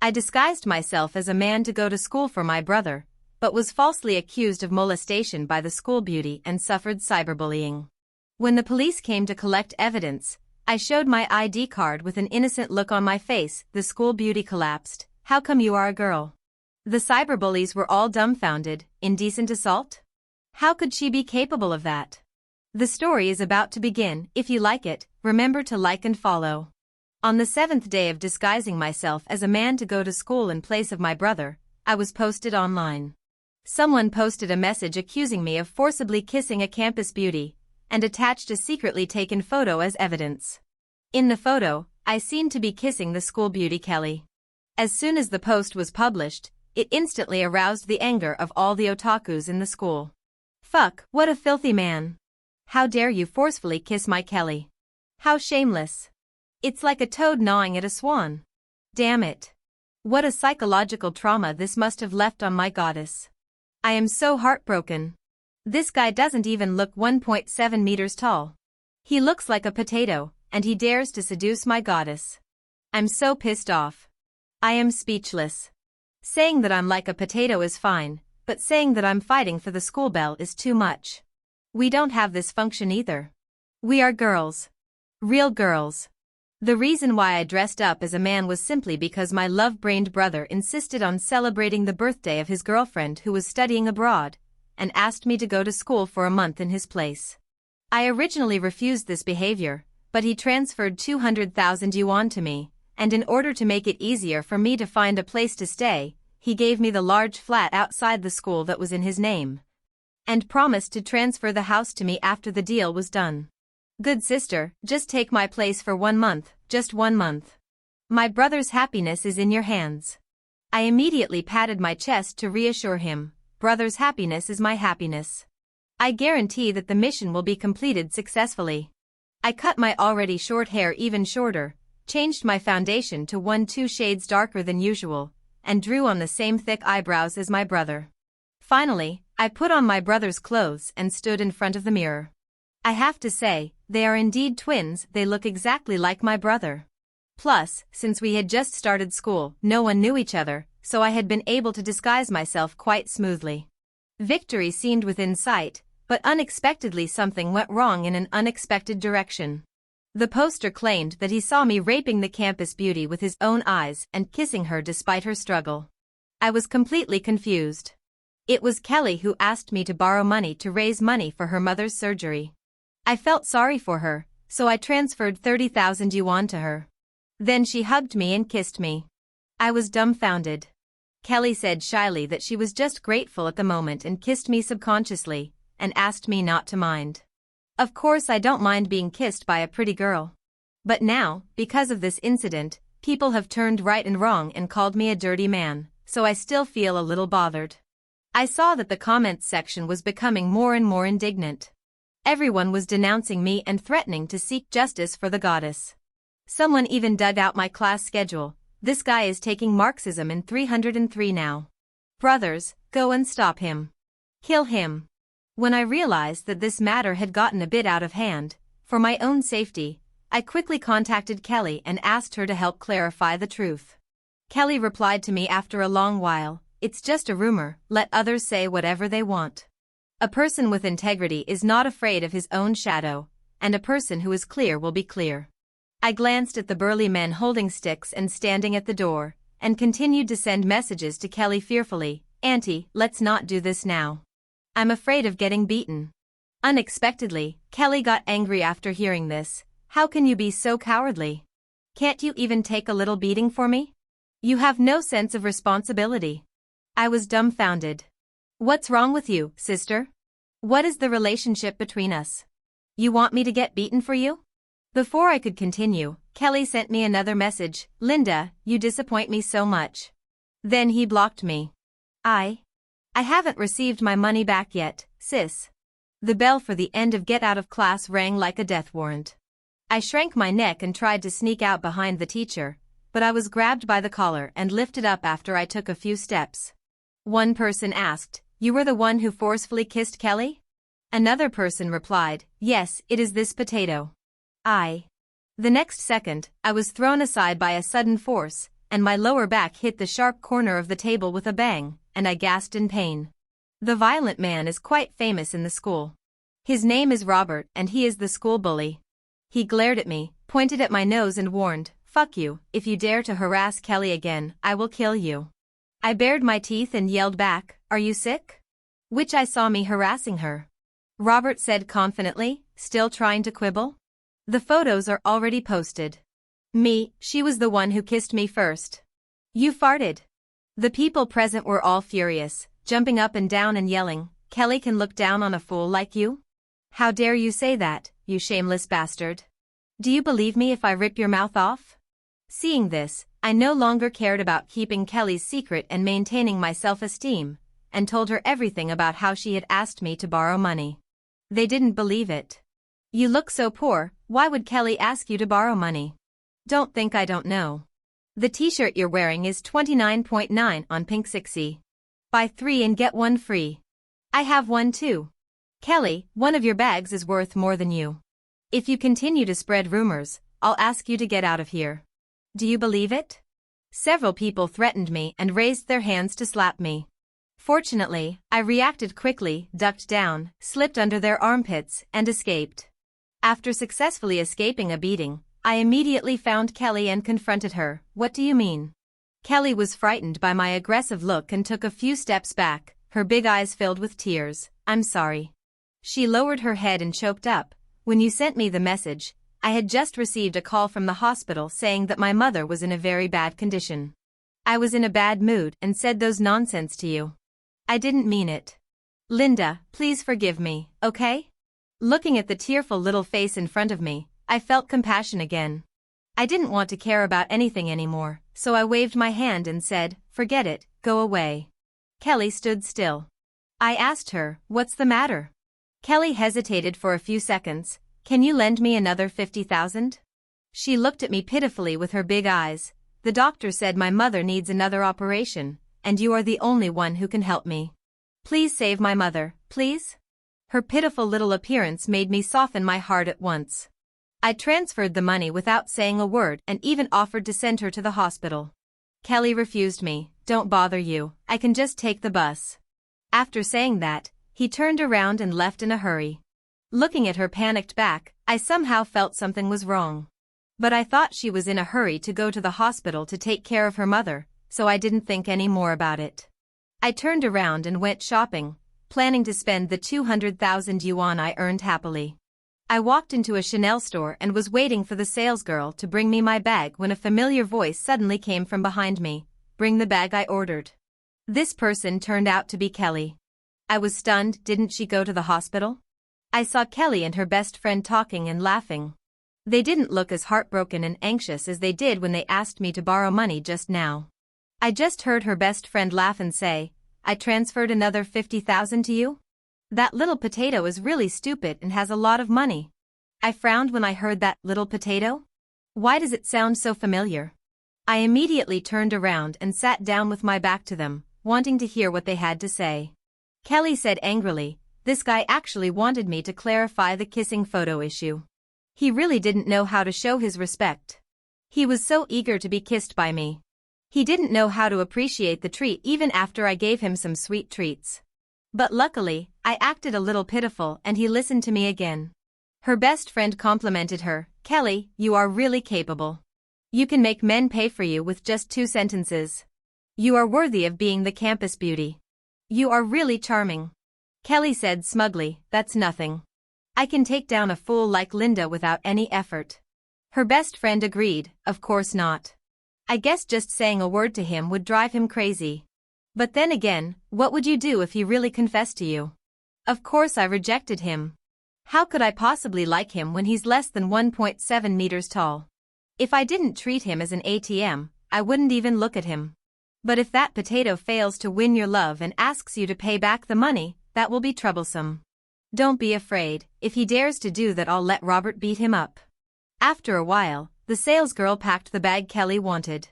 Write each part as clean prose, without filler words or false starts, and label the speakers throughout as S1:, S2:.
S1: I disguised myself as a man to go to school for my brother, but was falsely accused of molestation by the school beauty and suffered cyberbullying. When the police came to collect evidence, I showed my ID card with an innocent look on my face. The school beauty collapsed. How come you are a girl? The cyberbullies were all dumbfounded. Indecent assault? How could she be capable of that? The story is about to begin. If you like it, remember to like and follow. On the 7th day of disguising myself as a man to go to school in place of my brother, I was posted online. Someone posted a message accusing me of forcibly kissing a campus beauty, and attached a secretly taken photo as evidence. In the photo, I seemed to be kissing the school beauty Kelly. As soon as the post was published, it instantly aroused the anger of all the otakus in the school. Fuck, what a filthy man. How dare you forcefully kiss my Kelly? How shameless. It's like a toad gnawing at a swan. Damn it. What a psychological trauma this must have left on my goddess. I am so heartbroken. This guy doesn't even look 1.7 meters tall. He looks like a potato, and he dares to seduce my goddess. I'm so pissed off. I am speechless. Saying that I'm like a potato is fine, but saying that I'm fighting for the school belle is too much. We don't have this function either. We are girls. Real girls. The reason why I dressed up as a man was simply because my love-brained brother insisted on celebrating the birthday of his girlfriend who was studying abroad, and asked me to go to school for a month in his place. I originally refused this behavior, but he transferred 200,000 yuan to me, and in order to make it easier for me to find a place to stay, he gave me the large flat outside the school that was in his name, and promised to transfer the house to me after the deal was done. Good sister, just take my place for 1 month, just 1 month. My brother's happiness is in your hands. I immediately patted my chest to reassure him, brother's happiness is my happiness. I guarantee that the mission will be completed successfully. I cut my already short hair even shorter, changed my foundation to 2 shades darker than usual, and drew on the same thick eyebrows as my brother. Finally, I put on my brother's clothes and stood in front of the mirror. I have to say, they are indeed twins. They look exactly like my brother. Plus, since we had just started school, no one knew each other, so I had been able to disguise myself quite smoothly. Victory seemed within sight, but unexpectedly something went wrong in an unexpected direction. The poster claimed that he saw me raping the campus beauty with his own eyes and kissing her despite her struggle. I was completely confused. It was Kelly who asked me to borrow money to raise money for her mother's surgery. I felt sorry for her, so I transferred 30,000 yuan to her. Then she hugged me and kissed me. I was dumbfounded. Kelly said shyly that she was just grateful at the moment and kissed me subconsciously, and asked me not to mind. Of course I don't mind being kissed by a pretty girl. But now, because of this incident, people have turned right and wrong and called me a dirty man, so I still feel a little bothered. I saw that the comments section was becoming more and more indignant. Everyone was denouncing me and threatening to seek justice for the goddess. Someone even dug out my class schedule. This guy is taking Marxism in 303 now. Brothers, go and stop him. Kill him. When I realized that this matter had gotten a bit out of hand, for my own safety, I quickly contacted Kelly and asked her to help clarify the truth. Kelly replied to me after a long while, "It's just a rumor, let others say whatever they want." A person with integrity is not afraid of his own shadow, and a person who is clear will be clear. I glanced at the burly men holding sticks and standing at the door, and continued to send messages to Kelly fearfully, "Auntie, let's not do this now. I'm afraid of getting beaten." Unexpectedly, Kelly got angry after hearing this. "How can you be so cowardly? Can't you even take a little beating for me? You have no sense of responsibility." I was dumbfounded. "What's wrong with you, sister? What is the relationship between us? You want me to get beaten for you?" Before I could continue, Kelly sent me another message, "Linda, you disappoint me so much." Then he blocked me. I haven't received my money back yet, sis. The bell for the end of get out of class rang like a death warrant. I shrank my neck and tried to sneak out behind the teacher, but I was grabbed by the collar and lifted up after I took a few steps. One person asked, "You were the one who forcefully kissed Kelly?" Another person replied, "Yes, it is this potato." The next second, I was thrown aside by a sudden force, and my lower back hit the sharp corner of the table with a bang, and I gasped in pain. The violent man is quite famous in the school. His name is Robert and he is the school bully. He glared at me, pointed at my nose and warned, "Fuck you, if you dare to harass Kelly again, I will kill you." I bared my teeth and yelled back, "Are you sick?" Which I saw me harassing her. Robert said confidently, still trying to quibble. "The photos are already posted." "Me, she was the one who kissed me first." "You farted." The people present were all furious, jumping up and down and yelling, "Kelly can look down on a fool like you? How dare you say that, you shameless bastard? Do you believe me if I rip your mouth off?" Seeing this, I no longer cared about keeping Kelly's secret and maintaining my self-esteem, and told her everything about how she had asked me to borrow money. They didn't believe it. "You look so poor, why would Kelly ask you to borrow money?" "Don't think I don't know. The t-shirt you're wearing is 29.9 on Pink 6E. Buy 3 and get 1 free. I have one too. Kelly, one of your bags is worth more than you. If you continue to spread rumors, I'll ask you to get out of here. Do you believe it?" Several people threatened me and raised their hands to slap me. Fortunately, I reacted quickly, ducked down, slipped under their armpits, and escaped. After successfully escaping a beating, I immediately found Kelly and confronted her. "What do you mean?" Kelly was frightened by my aggressive look and took a few steps back, her big eyes filled with tears. "I'm sorry." She lowered her head and choked up. "When you sent me the message, I had just received a call from the hospital saying that my mother was in a very bad condition. I was in a bad mood and said those nonsense to you. I didn't mean it. Linda, please forgive me, okay?" Looking at the tearful little face in front of me, I felt compassion again. I didn't want to care about anything anymore, so I waved my hand and said, "Forget it, go away." Kelly stood still. I asked her, "What's the matter?" Kelly hesitated for a few seconds. "Can you lend me another 50,000? She looked at me pitifully with her big eyes. "The doctor said my mother needs another operation, and you are the only one who can help me. Please save my mother, please?" Her pitiful little appearance made me soften my heart at once. I transferred the money without saying a word and even offered to send her to the hospital. Kelly refused me. "Don't bother you, I can just take the bus." After saying that, he turned around and left in a hurry. Looking at her panicked back, I somehow felt something was wrong. But I thought she was in a hurry to go to the hospital to take care of her mother, so I didn't think any more about it. I turned around and went shopping, planning to spend the 200,000 yuan I earned happily. I walked into a Chanel store and was waiting for the salesgirl to bring me my bag when a familiar voice suddenly came from behind me. "Bring the bag I ordered." This person turned out to be Kelly. I was stunned. Didn't she go to the hospital? I saw Kelly and her best friend talking and laughing. They didn't look as heartbroken and anxious as they did when they asked me to borrow money just now. I just heard her best friend laugh and say, "I transferred another 50,000 to you? That little potato is really stupid and has a lot of money." I frowned when I heard that little potato. Why does it sound so familiar? I immediately turned around and sat down with my back to them, wanting to hear what they had to say. Kelly said angrily, "This guy actually wanted me to clarify the kissing photo issue. He really didn't know how to show his respect. He was so eager to be kissed by me. He didn't know how to appreciate the treat even after I gave him some sweet treats. But luckily, I acted a little pitiful and he listened to me again." Her best friend complimented her. "Kelly, you are really capable. You can make men pay for you with just 2 sentences. You are worthy of being the campus beauty. You are really charming." Kelly said smugly, "That's nothing. I can take down a fool like Linda without any effort." Her best friend agreed, "Of course not. I guess just saying a word to him would drive him crazy. But then again, what would you do if he really confessed to you?" Of course I rejected him. How could I possibly like him when he's less than 1.7 meters tall? If I didn't treat him as an ATM, I wouldn't even look at him. But if that potato fails to win your love and asks you to pay back the money, that will be troublesome. Don't be afraid. If he dares to do that, I'll let Robert beat him up. After a while, the salesgirl packed the bag Kelly wanted.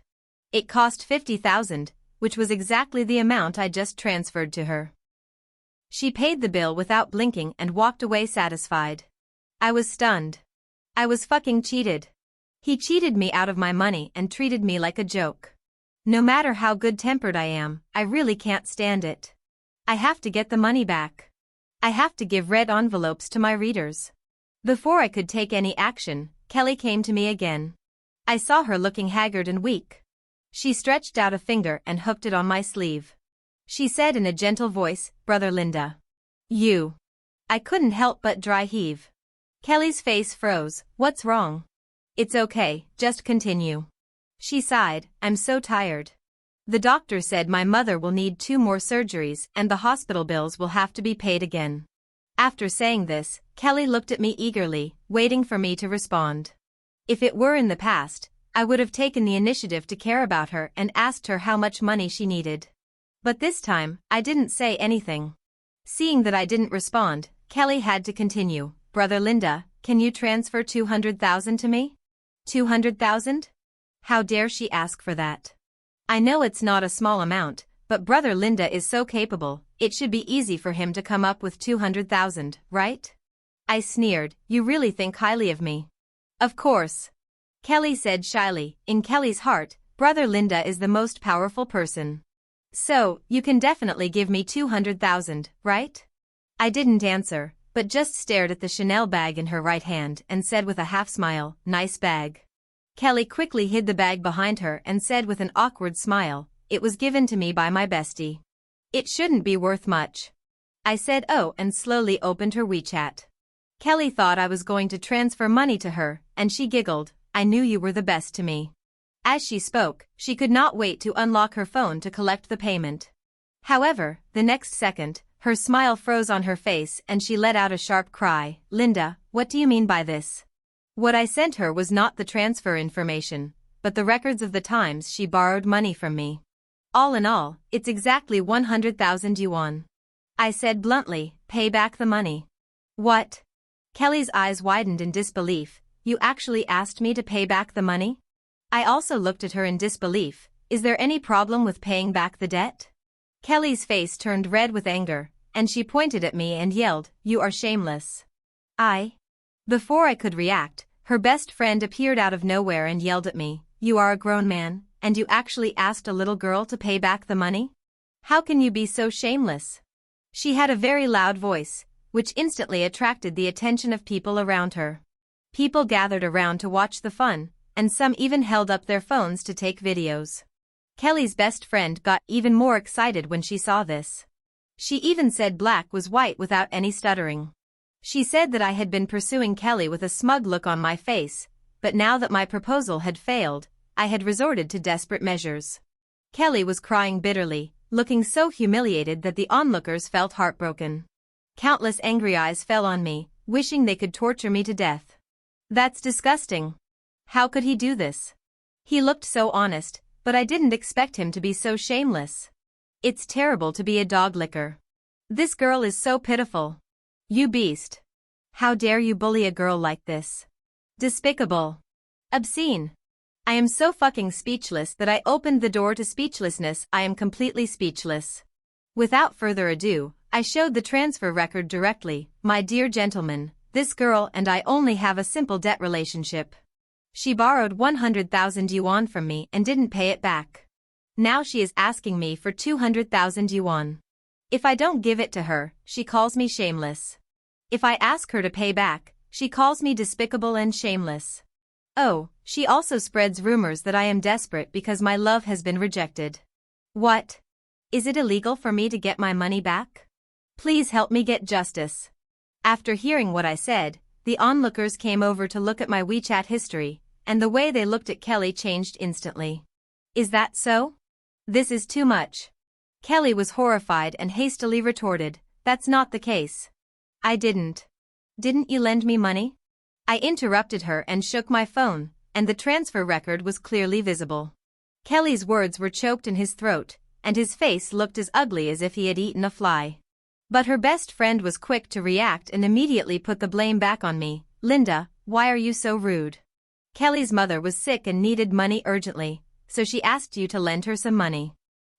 S1: It cost 50,000, which was exactly the amount I just transferred to her. She paid the bill without blinking and walked away satisfied. I was stunned. I was fucking cheated. He cheated me out of my money and treated me like a joke. No matter how good-tempered I am, I really can't stand it. I have to get the money back. I have to give red envelopes to my readers. Before I could take any action, Kelly came to me again. I saw her looking haggard and weak. She stretched out a finger and hooked it on my sleeve. She said in a gentle voice, "Brother Linda." "You." I couldn't help but dry heave. Kelly's face froze. "What's wrong?" "It's okay, just continue." She sighed, "I'm so tired. The doctor said my mother will need 2 more surgeries and the hospital bills will have to be paid again." After saying this, Kelly looked at me eagerly, waiting for me to respond. If it were in the past, I would have taken the initiative to care about her and asked her how much money she needed. But this time, I didn't say anything. Seeing that I didn't respond, Kelly had to continue. "Brother Linda, can you transfer 200,000 to me?" 200,000? How dare she ask for that? I know it's not a small amount, but Brother Linda is so capable, it should be easy for him to come up with 200,000, right? I sneered. "You really think highly of me?" "Of course," Kelly said shyly. In Kelly's heart, Brother Linda is the most powerful person. "So, you can definitely give me 200,000, right?" I didn't answer, but just stared at the Chanel bag in her right hand and said with a half-smile, "Nice bag." Kelly quickly hid the bag behind her and said with an awkward smile, "It was given to me by my bestie. It shouldn't be worth much." I said "Oh" and slowly opened her WeChat. Kelly thought I was going to transfer money to her, and she giggled, "I knew you were the best to me." As she spoke, she could not wait to unlock her phone to collect the payment. However, the next second, her smile froze on her face and she let out a sharp cry. "Linda, what do you mean by this?" What I sent her was not the transfer information, but the records of the times she borrowed money from me. All in all, it's exactly 100,000 yuan. I said bluntly, "Pay back the money." "What?" Kelly's eyes widened in disbelief. "You actually asked me to pay back the money?" I also looked at her in disbelief. "Is there any problem with paying back the debt?" Kelly's face turned red with anger, and she pointed at me and yelled, "You are shameless." Before I could react, her best friend appeared out of nowhere and yelled at me, "You are a grown man, and you actually asked a little girl to pay back the money? How can you be so shameless?" She had a very loud voice, which instantly attracted the attention of people around her. People gathered around to watch the fun, and some even held up their phones to take videos. Kelly's best friend got even more excited when she saw this. She even said black was white without any stuttering. She said that I had been pursuing Kelly with a smug look on my face, but now that my proposal had failed, I had resorted to desperate measures. Kelly was crying bitterly, looking so humiliated that the onlookers felt heartbroken. Countless angry eyes fell on me, wishing they could torture me to death. "That's disgusting. How could he do this? He looked so honest, but I didn't expect him to be so shameless. It's terrible to be a dog licker. This girl is so pitiful. You beast. How dare you bully a girl like this? Despicable. Obscene. I am so fucking speechless that I opened the door to speechlessness. I am completely speechless." Without further ado, I showed the transfer record directly. "My dear gentleman, this girl and I only have a simple debt relationship. She borrowed 100,000 yuan from me and didn't pay it back. Now she is asking me for 200,000 yuan. If I don't give it to her, she calls me shameless. If I ask her to pay back, she calls me despicable and shameless. Oh, she also spreads rumors that I am desperate because my love has been rejected. What? Is it illegal for me to get my money back? Please help me get justice." After hearing what I said, the onlookers came over to look at my WeChat history, and the way they looked at Kelly changed instantly. "Is that so? This is too much." Kelly was horrified and hastily retorted, "That's not the case." I didn't. "Didn't you lend me money?" I interrupted her and shook my phone, and the transfer record was clearly visible. Kelly's words were choked in his throat, and his face looked as ugly as if he had eaten a fly. But her best friend was quick to react and immediately put the blame back on me. "Linda, why are you so rude? Kelly's mother was sick and needed money urgently, so she asked you to lend her some money.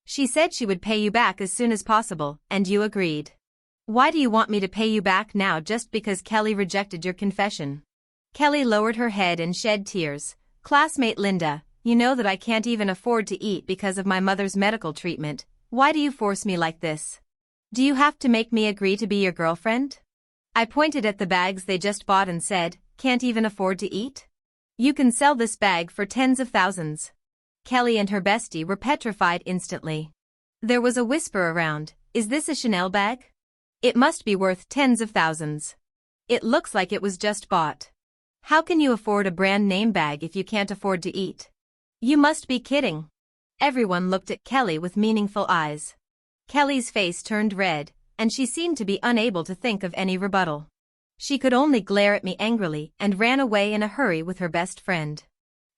S1: She said she would pay you back as soon as possible, and you agreed. Why do you want me to pay you back now just because Kelly rejected your confession?" Kelly lowered her head and shed tears. "Classmate Linda, You know that I can't even afford to eat because of my mother's medical treatment. Why do you force me like this? Do you have to make me agree to be your girlfriend? I pointed at the bags they just bought and said, can't even afford to eat? You can sell this bag for tens of thousands. Kelly and her bestie were petrified instantly. There was a whisper around, is this a Chanel bag? It must be worth tens of thousands. It looks like it was just bought. How can you afford a brand name bag if you can't afford to eat? You must be kidding. Everyone looked at Kelly with meaningful eyes. Kelly's face turned red, and she seemed to be unable to think of any rebuttal. She could only glare at me angrily and ran away in a hurry with her best friend.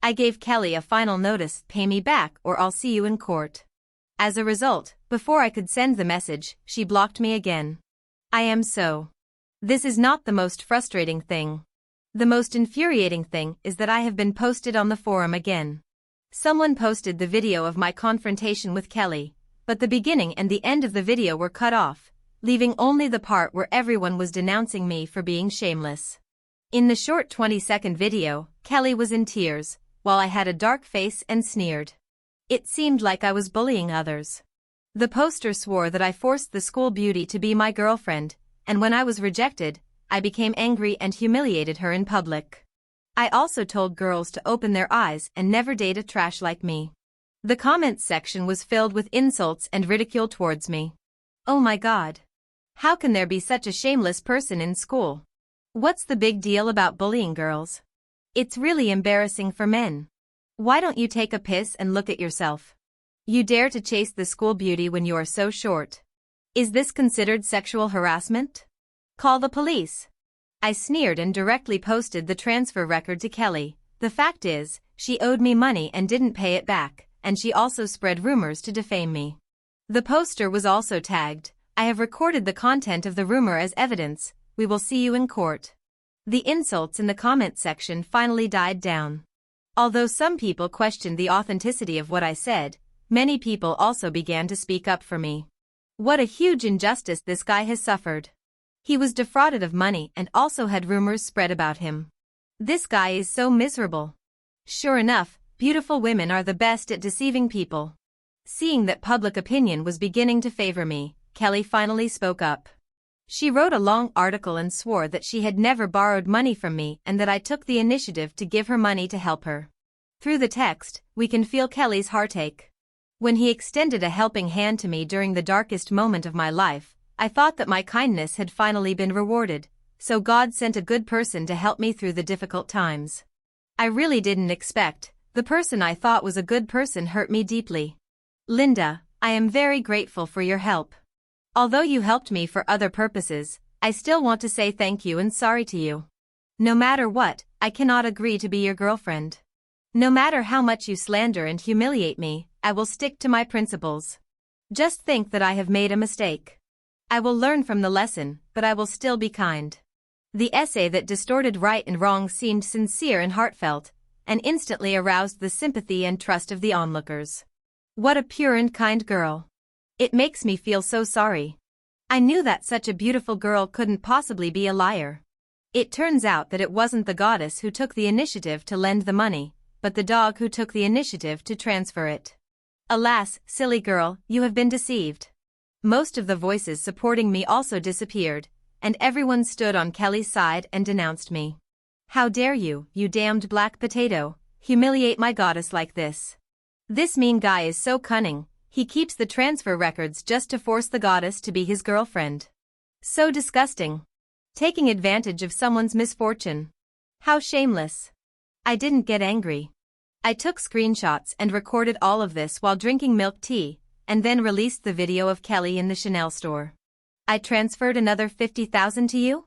S1: I gave Kelly a final notice, pay me back or I'll see you in court. As a result, before I could send the message, she blocked me again. I am so. This is not the most frustrating thing. The most infuriating thing is that I have been posted on the forum again. Someone posted the video of my confrontation with Kelly, but the beginning and the end of the video were cut off, leaving only the part where everyone was denouncing me for being shameless. In the short 20-second video, Kelly was in tears, while I had a dark face and sneered. It seemed like I was bullying others. The poster swore that I forced the school beauty to be my girlfriend, and when I was rejected, I became angry and humiliated her in public. I also told girls to open their eyes and never date a trash like me. The comments section was filled with insults and ridicule towards me. Oh my God. How can there be such a shameless person in school? What's the big deal about bullying girls? It's really embarrassing for men. Why don't you take a piss and look at yourself? You dare to chase the school beauty when you are so short. Is this considered sexual harassment? Call the police. I sneered and directly posted the transfer record to Kelly. The fact is, she owed me money and didn't pay it back, and she also spread rumors to defame me. The poster was also tagged, I have recorded the content of the rumor as evidence, we will see you in court. The insults in the comment section finally died down. Although some people questioned the authenticity of what I said, many people also began to speak up for me. What a huge injustice this guy has suffered. He was defrauded of money and also had rumors spread about him. This guy is so miserable. Sure enough, beautiful women are the best at deceiving people. Seeing that public opinion was beginning to favor me, Kelly finally spoke up. She wrote a long article and swore that she had never borrowed money from me and that I took the initiative to give her money to help her. Through the text, we can feel Kelly's heartache. When he extended a helping hand to me during the darkest moment of my life, I thought that my kindness had finally been rewarded, so God sent a good person to help me through the difficult times. I really didn't expect, the person I thought was a good person hurt me deeply. Linda, I am very grateful for your help. Although you helped me for other purposes, I still want to say thank you and sorry to you. No matter what, I cannot agree to be your girlfriend. No matter how much you slander and humiliate me, I will stick to my principles. Just think that I have made a mistake. I will learn from the lesson, but I will still be kind. The essay that distorted right and wrong seemed sincere and heartfelt, and instantly aroused the sympathy and trust of the onlookers. What a pure and kind girl. It makes me feel so sorry. I knew that such a beautiful girl couldn't possibly be a liar. It turns out that it wasn't the goddess who took the initiative to lend the money, but the dog who took the initiative to transfer it. Alas, silly girl, you have been deceived. Most of the voices supporting me also disappeared, and everyone stood on Kelly's side and denounced me. How dare you, you damned black potato, humiliate my goddess like this. This mean guy is so cunning, he keeps the transfer records just to force the goddess to be his girlfriend. So disgusting. Taking advantage of someone's misfortune. How shameless. I didn't get angry. I took screenshots and recorded all of this while drinking milk tea, and then released the video of Kelly in the Chanel store. I transferred another $50,000 to you?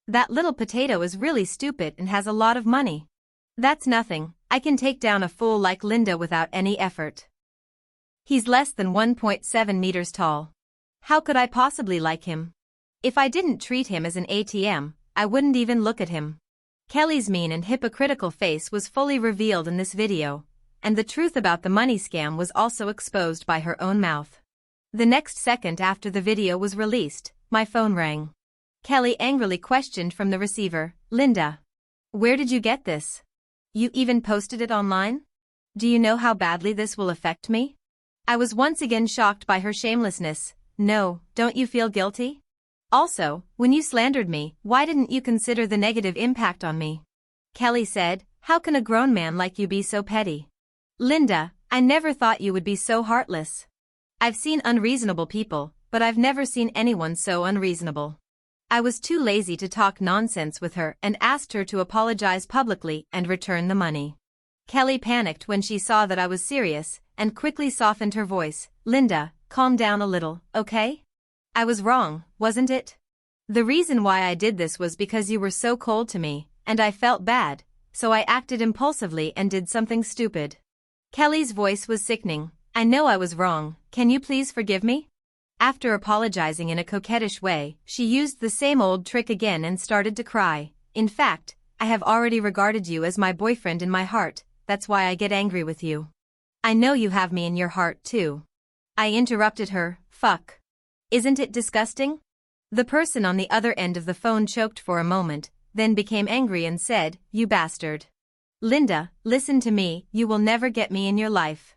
S1: That little potato is really stupid and has a lot of money. That's nothing, I can take down a fool like Linda without any effort. He's less than 1.7 meters tall. How could I possibly like him? If I didn't treat him as an ATM, I wouldn't even look at him. Kelly's mean and hypocritical face was fully revealed in this video, and the truth about the money scam was also exposed by her own mouth. The next second after the video was released, my phone rang. Kelly angrily questioned from the receiver, Linda, where did you get this? You even posted it online? Do you know how badly this will affect me? I was once again shocked by her shamelessness. No, don't you feel guilty? Also, when you slandered me, why didn't you consider the negative impact on me? Kelly said, how can a grown man like you be so petty? Linda, I never thought you would be so heartless. I've seen unreasonable people, but I've never seen anyone so unreasonable. I was too lazy to talk nonsense with her and asked her to apologize publicly and return the money. Kelly panicked when she saw that I was serious and quickly softened her voice. Linda, calm down a little, okay? I was wrong, wasn't it? The reason why I did this was because you were so cold to me, and I felt bad, so I acted impulsively and did something stupid. Kelly's voice was sickening. I know I was wrong, can you please forgive me? After apologizing in a coquettish way, she used the same old trick again and started to cry. In fact, I have already regarded you as my boyfriend in my heart, that's why I get angry with you. I know you have me in your heart too. I interrupted her, fuck. Isn't it disgusting? The person on the other end of the phone choked for a moment, then became angry and said, you bastard. Linda, listen to me, you will never get me in your life.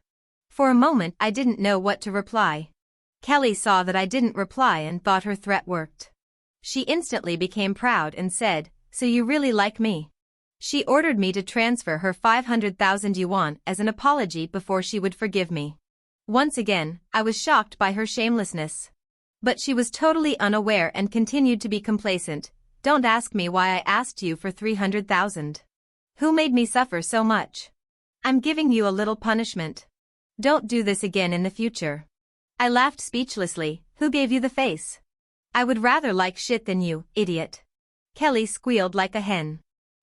S1: For a moment I didn't know what to reply. Kelly saw that I didn't reply and thought her threat worked. She instantly became proud and said, so you really like me? She ordered me to transfer her 500,000 yuan as an apology before she would forgive me. Once again, I was shocked by her shamelessness. But she was totally unaware and continued to be complacent. Don't ask me why I asked you for 300,000. Who made me suffer so much? I'm giving you a little punishment. Don't do this again in the future. I laughed speechlessly. Who gave you the face? I would rather like shit than you, idiot. Kelly squealed like a hen.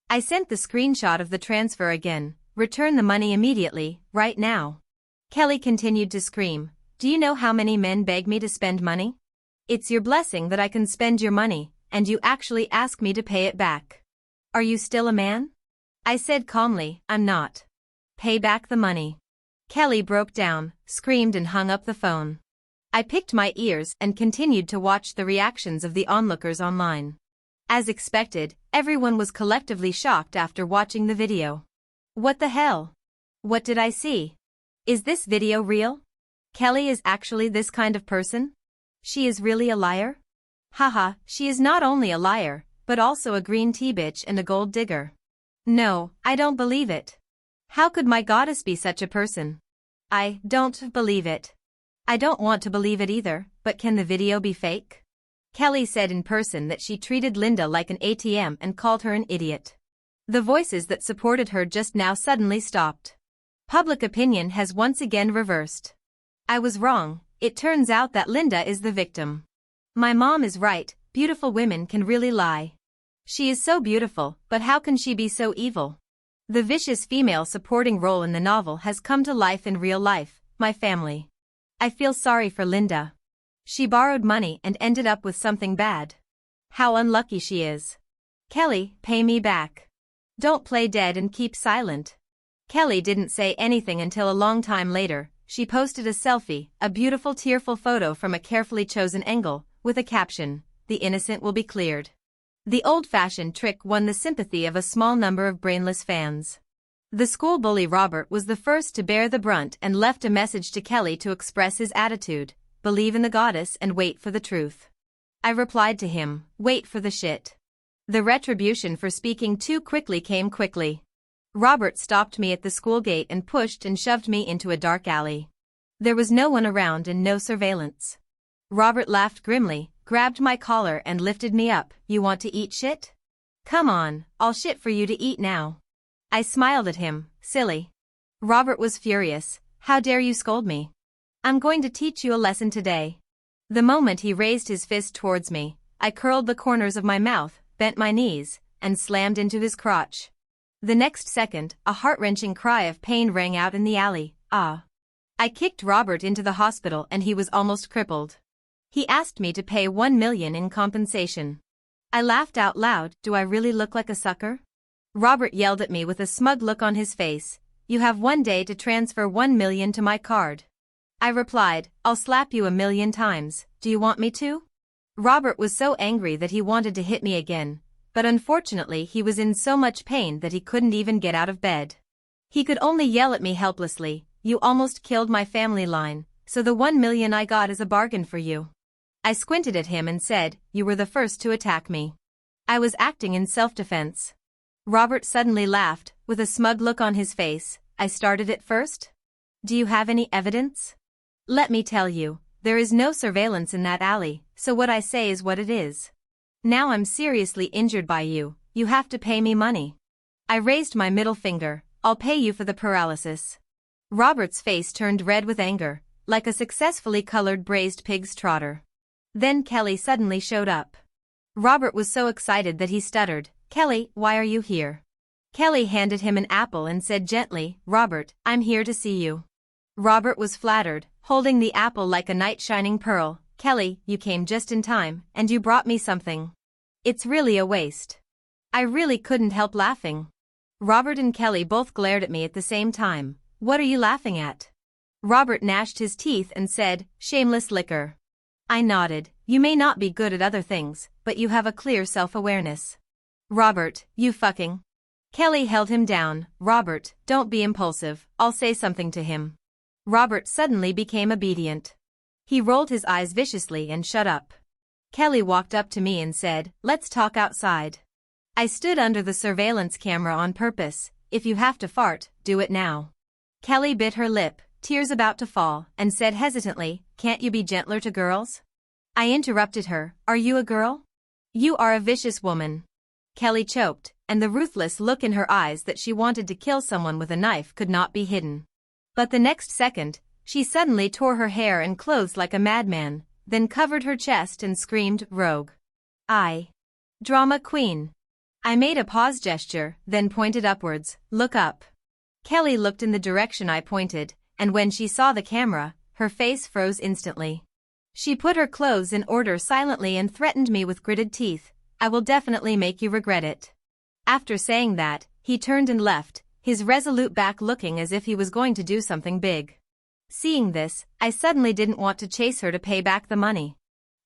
S1: I sent the screenshot of the transfer again. Return the money immediately, right now. Kelly continued to scream. Do you know how many men beg me to spend money? It's your blessing that I can spend your money, and you actually ask me to pay it back. Are you still a man? I said calmly, I'm not. Pay back the money. Kelly broke down, screamed and hung up the phone. I picked my ears and continued to watch the reactions of the onlookers online. As expected, everyone was collectively shocked after watching the video. What the hell? What did I see? Is this video real? Kelly is actually this kind of person? She is really a liar? Haha, she is not only a liar, but also a green tea bitch and a gold digger. No, I don't believe it. How could my goddess be such a person? I don't believe it. I don't want to believe it either, but can the video be fake? Kelly said in person that she treated Linda like an ATM and called her an idiot. The voices that supported her just now suddenly stopped. Public opinion has once again reversed. I was wrong, it turns out that Linda is the victim. My mom is right, beautiful women can really lie. She is so beautiful, but how can she be so evil? The vicious female supporting role in the novel has come to life in real life, my family. I feel sorry for Linda. She borrowed money and ended up with something bad. How unlucky she is. Kelly, pay me back. Don't play dead and keep silent. Kelly didn't say anything until a long time later. She posted a selfie, a beautiful tearful photo from a carefully chosen angle, with a caption, "The innocent will be cleared." The old-fashioned trick won the sympathy of a small number of brainless fans. The school bully Robert was the first to bear the brunt and left a message to Kelly to express his attitude, believe in the goddess and wait for the truth. I replied to him, wait for the shit. The retribution for speaking too quickly came quickly. Robert stopped me at the school gate and pushed and shoved me into a dark alley. There was no one around and no surveillance. Robert laughed grimly, grabbed my collar and lifted me up. You want to eat shit? Come on, I'll shit for you to eat now. I smiled at him, silly. Robert was furious. How dare you scold me? I'm going to teach you a lesson today. The moment he raised his fist towards me, I curled the corners of my mouth, bent my knees, and slammed into his crotch. The next second, a heart-wrenching cry of pain rang out in the alley. Ah. I kicked Robert into the hospital and he was almost crippled. He asked me to pay 1 million in compensation. I laughed out loud. Do I really look like a sucker? Robert yelled at me with a smug look on his face. You have 1 day to transfer 1 million to my card. I replied, I'll slap you 1,000,000 times. Do you want me to? Robert was so angry that he wanted to hit me again, but unfortunately he was in so much pain that he couldn't even get out of bed. He could only yell at me helplessly, "You almost killed my family line, so the 1 million I got is a bargain for you." I squinted at him and said, "You were the first to attack me. I was acting in self-defense." Robert suddenly laughed, with a smug look on his face. "I started it first? Do you have any evidence?" "Let me tell you, there is no surveillance in that alley, so what I say is what it is. Now I'm seriously injured by you, you have to pay me money." I raised my middle finger. "I'll pay you for the paralysis." Robert's face turned red with anger, like a successfully colored braised pig's trotter. Then Kelly suddenly showed up. Robert was so excited that he stuttered, "Kelly, why are you here?" Kelly handed him an apple and said gently, "Robert, I'm here to see you." Robert was flattered, holding the apple like a knight-shining pearl. "Kelly, you came just in time, and you brought me something. It's really a waste." I really couldn't help laughing. Robert and Kelly both glared at me at the same time. "What are you laughing at?" Robert gnashed his teeth and said, "Shameless liquor." I nodded. "You may not be good at other things, but you have a clear self-awareness." "Robert, you fucking..." Kelly held him down. "Robert, don't be impulsive, I'll say something to him." Robert suddenly became obedient. He rolled his eyes viciously and shut up. Kelly walked up to me and said, "Let's talk outside." I stood under the surveillance camera on purpose. "If you have to fart, do it now." Kelly bit her lip, tears about to fall, and said hesitantly, "Can't you be gentler to girls?" I interrupted her, "Are you a girl? You are a vicious woman." Kelly choked, and the ruthless look in her eyes that she wanted to kill someone with a knife could not be hidden. But the next second, she suddenly tore her hair and clothes like a madman, then covered her chest and screamed, "Rogue. I. Drama queen." I made a pause gesture, then pointed upwards, "Look up." Kelly looked in the direction I pointed, and when she saw the camera, her face froze instantly. She put her clothes in order silently and threatened me with gritted teeth, "I will definitely make you regret it." After saying that, he turned and left, his resolute back looking as if he was going to do something big. Seeing this, I suddenly didn't want to chase her to pay back the money.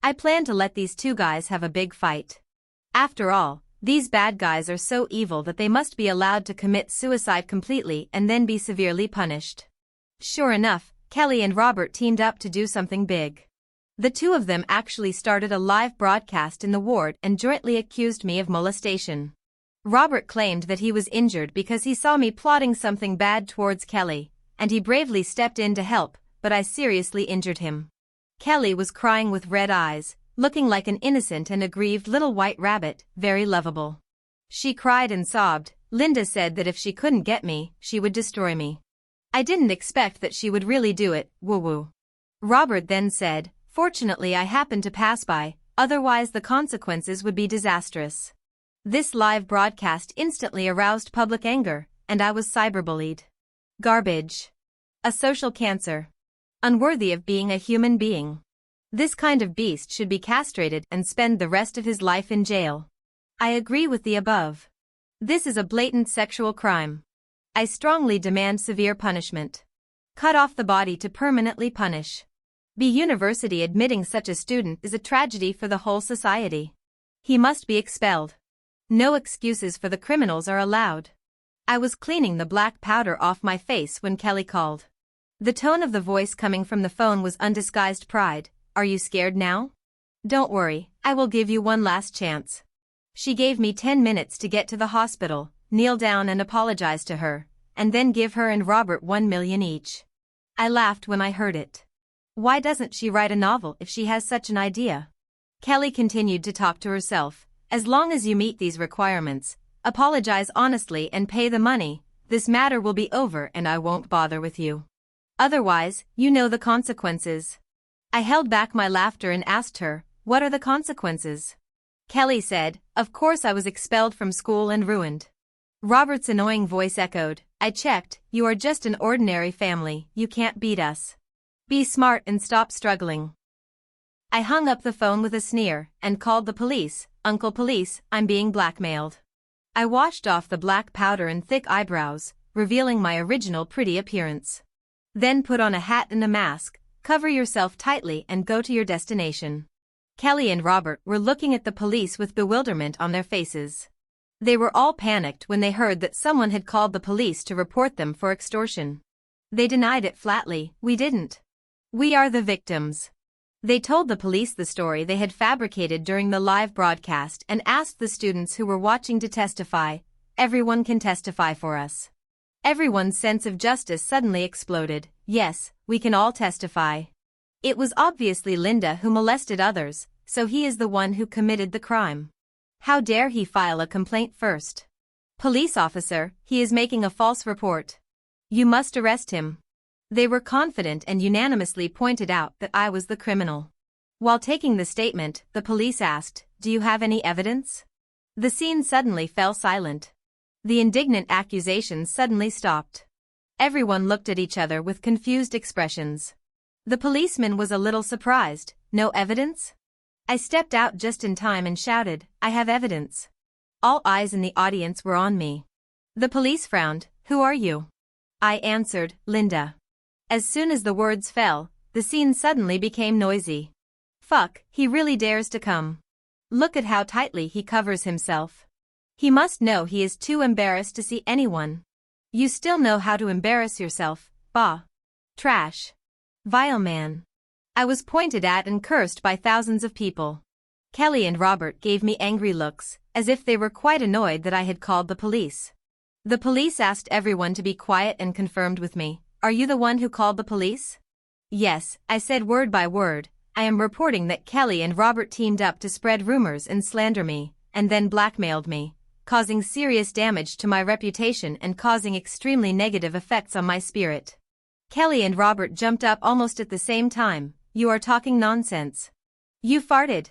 S1: I planned to let these two guys have a big fight. After all, these bad guys are so evil that they must be allowed to commit suicide completely and then be severely punished. Sure enough, Kelly and Robert teamed up to do something big. The two of them actually started a live broadcast in the ward and jointly accused me of molestation. Robert claimed that he was injured because he saw me plotting something bad towards Kelly, and he bravely stepped in to help, but I seriously injured him. Kelly was crying with red eyes, looking like an innocent and aggrieved little white rabbit, very lovable. She cried and sobbed. Linda said that if she couldn't get me, she would destroy me. I didn't expect that she would really do it, woo-woo. Robert then said, "Fortunately I happened to pass by, otherwise the consequences would be disastrous." This live broadcast instantly aroused public anger, and I was cyberbullied. Garbage. A social cancer. Unworthy of being a human being. This kind of beast should be castrated and spend the rest of his life in jail. I agree with the above. This is a blatant sexual crime. I strongly demand severe punishment. Cut off the body to permanently punish. The university admitting such a student is a tragedy for the whole society. He must be expelled. No excuses for the criminals are allowed. I was cleaning the black powder off my face when Kelly called. The tone of the voice coming from the phone was undisguised pride. "Are you scared now? Don't worry, I will give you one last chance." She gave me 10 minutes to get to the hospital, kneel down and apologize to her, and then give her and Robert 1 million each. I laughed when I heard it. Why doesn't she write a novel if she has such an idea? Kelly continued to talk to herself. "As long as you meet these requirements, apologize honestly and pay the money, this matter will be over and I won't bother with you. Otherwise, you know the consequences." I held back my laughter and asked her, "What are the consequences?" Kelly said, "Of course I was expelled from school and ruined." Robert's annoying voice echoed, "I checked, you are just an ordinary family, you can't beat us. Be smart and stop struggling." I hung up the phone with a sneer, and called the police. "Uncle Police, I'm being blackmailed." I washed off the black powder and thick eyebrows, revealing my original pretty appearance. Then put on a hat and a mask, cover yourself tightly and go to your destination. Kelly and Robert were looking at the police with bewilderment on their faces. They were all panicked when they heard that someone had called the police to report them for extortion. They denied it flatly. We didn't. We are the victims. They told the police the story they had fabricated during the live broadcast and asked the students who were watching to testify. Everyone can testify for us. Everyone's sense of justice suddenly exploded. Yes, we can all testify. It was obviously Linda who molested others, so he is the one who committed the crime. How dare he file a complaint first? Police officer, he is making a false report. You must arrest him. They were confident and unanimously pointed out that I was the criminal. While taking the statement, the police asked, "Do you have any evidence?" The scene suddenly fell silent. The indignant accusations suddenly stopped. Everyone looked at each other with confused expressions. The policeman was a little surprised. No evidence? I stepped out just in time and shouted, "I have evidence." All eyes in the audience were on me. The police frowned. "Who are you?" I answered, "Linda." As soon as the words fell, the scene suddenly became noisy. Fuck, he really dares to come. Look at how tightly he covers himself. He must know he is too embarrassed to see anyone. You still know how to embarrass yourself, bah. Trash. Vile man. I was pointed at and cursed by thousands of people. Kelly and Robert gave me angry looks, as if they were quite annoyed that I had called the police. The police asked everyone to be quiet and confirmed with me, "Are you the one who called the police?" "Yes," I said word by word. "I am reporting that Kelly and Robert teamed up to spread rumors and slander me, and then blackmailed me, causing serious damage to my reputation and causing extremely negative effects on my spirit." Kelly and Robert jumped up almost at the same time. "You are talking nonsense. You farted."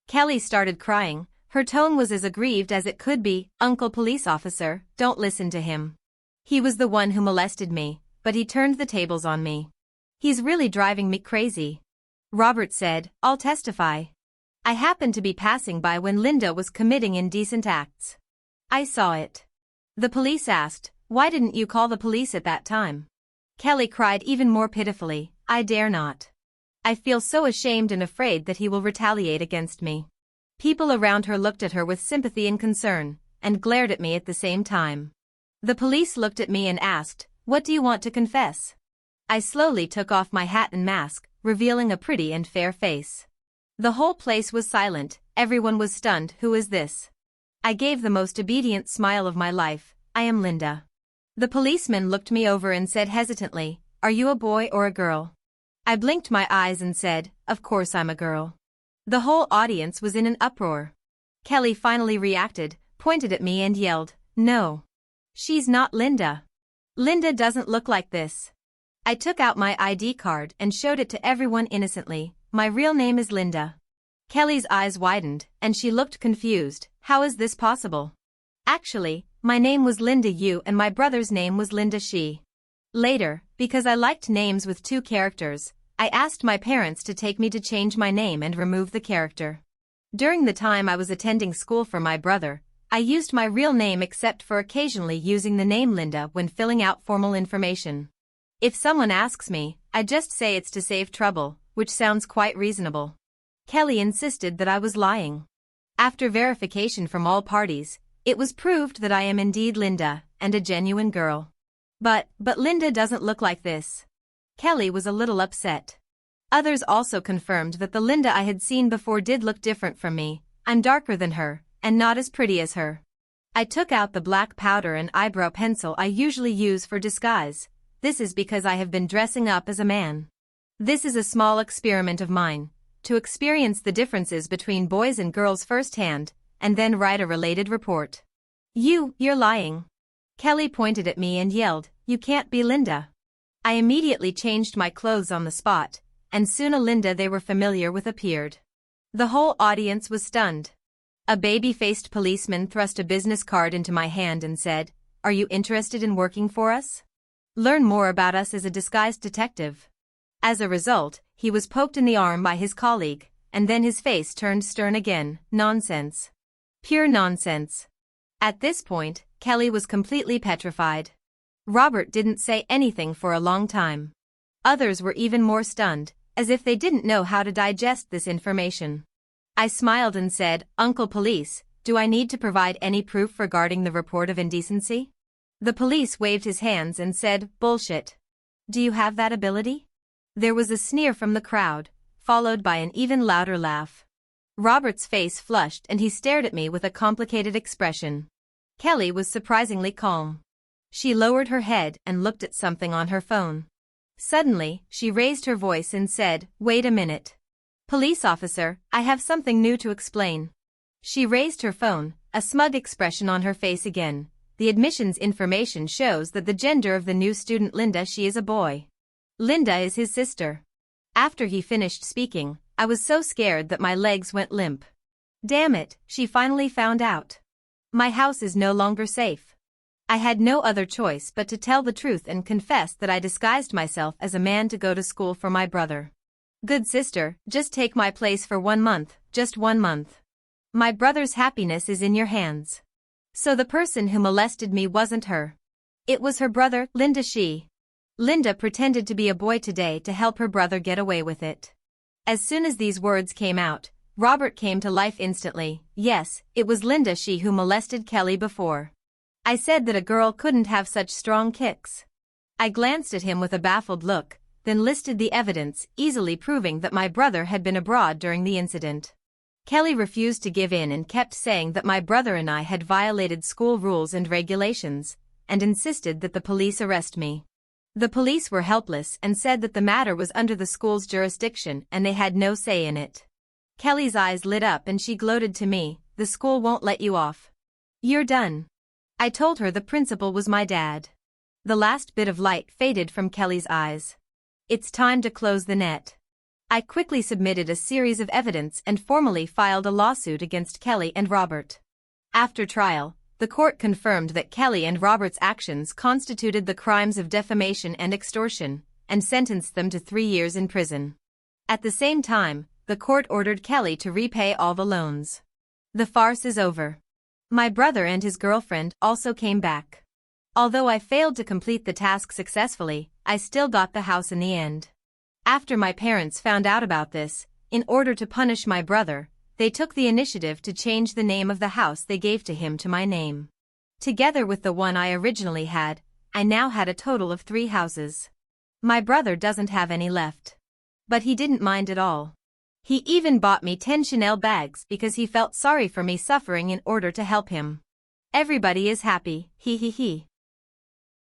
S1: Kelly started crying. Her tone was as aggrieved as it could be. "Uncle police officer, don't listen to him. He was the one who molested me, but he turned the tables on me. He's really driving me crazy." Robert said, "I'll testify. I happened to be passing by when Linda was committing indecent acts. I saw it." The police asked, "Why didn't you call the police at that time?" Kelly cried even more pitifully, "I dare not. I feel so ashamed and afraid that he will retaliate against me." People around her looked at her with sympathy and concern, and glared at me at the same time. The police looked at me and asked, "What do you want to confess?" I slowly took off my hat and mask, revealing a pretty and fair face. The whole place was silent, everyone was stunned. "Who is this?" I gave the most obedient smile of my life. "I am Linda." The policeman looked me over and said hesitantly, "Are you a boy or a girl?" I blinked my eyes and said, "Of course I'm a girl." The whole audience was in an uproar. Kelly finally reacted, pointed at me and yelled, "No. She's not Linda. Linda doesn't look like this." I took out my ID card and showed it to everyone innocently. "My real name is Linda." Kelly's eyes widened, and she looked confused. "How is this possible?" "Actually, my name was Linda Yu and my brother's name was Linda Shi. Later, because I liked names with 2 characters, I asked my parents to take me to change my name and remove the character. During the time I was attending school for my brother, I used my real name except for occasionally using the name Linda when filling out formal information. If someone asks me, I just say it's to save trouble, which sounds quite reasonable. Kelly insisted that I was lying. After verification from all parties, it was proved that I am indeed Linda, and a genuine girl. But Linda doesn't look like this." Kelly was a little upset. Others also confirmed that the Linda I had seen before did look different from me. "I'm darker than her, and not as pretty as her." I took out the black powder and eyebrow pencil I usually use for disguise. This is because I have been dressing up as a man. This is a small experiment of mine, to experience the differences between boys and girls firsthand, and then write a related report. You're lying." Kelly pointed at me and yelled, "You can't be Linda." I immediately changed my clothes on the spot, and soon a Linda they were familiar with appeared. The whole audience was stunned. A baby-faced policeman thrust a business card into my hand and said, "Are you interested in working for us? Learn more about us as a disguised detective." As a result, he was poked in the arm by his colleague, and then his face turned stern again. Nonsense. Pure nonsense. At this point, Kelly was completely petrified. Robert didn't say anything for a long time. Others were even more stunned, as if they didn't know how to digest this information. I smiled and said, "Uncle Police, do I need to provide any proof regarding the report of indecency? The police waved his hands and said, bullshit. Do you have that ability? There was a sneer from the crowd, followed by an even louder laugh. Robert's face flushed and he stared at me with a complicated expression. Kelly was surprisingly calm. She lowered her head and looked at something on her phone. Suddenly, she raised her voice and said, wait a minute. Police officer, I have something new to explain. She raised her phone, a smug expression on her face again. The admissions information shows that the gender of the new student Linda, she is a boy. Linda is his sister. After he finished speaking, I was so scared that my legs went limp. Damn it, she finally found out. My house is no longer safe. I had no other choice but to tell the truth and confess that I disguised myself as a man to go to school for my brother. Good sister, just take my place for 1 month, just 1 month. My brother's happiness is in your hands. So the person who molested me wasn't her. It was her brother, Linda. Linda pretended to be a boy today to help her brother get away with it. As soon as these words came out, Robert came to life instantly. Yes, it was Linda who molested Kelly before. I said that a girl couldn't have such strong kicks. I glanced at him with a baffled look, then listed the evidence, easily proving that my brother had been abroad during the incident. Kelly refused to give in and kept saying that my brother and I had violated school rules and regulations, and insisted that the police arrest me. The police were helpless and said that the matter was under the school's jurisdiction and they had no say in it. Kelly's eyes lit up and she gloated to me, the school won't let you off. You're done. I told her the principal was my dad. The last bit of light faded from Kelly's eyes. It's time to close the net. I quickly submitted a series of evidence and formally filed a lawsuit against Kelly and Robert. After trial, the court confirmed that Kelly and Robert's actions constituted the crimes of defamation and extortion, and sentenced them to 3 years in prison. At the same time, the court ordered Kelly to repay all the loans. The farce is over. My brother and his girlfriend also came back. Although I failed to complete the task successfully, I still got the house in the end. After my parents found out about this, in order to punish my brother, they took the initiative to change the name of the house they gave to him to my name. Together with the one I originally had, I now had a total of 3 houses. My brother doesn't have any left. But he didn't mind at all. He even bought me 10 Chanel bags because he felt sorry for me suffering in order to help him. Everybody is happy, he.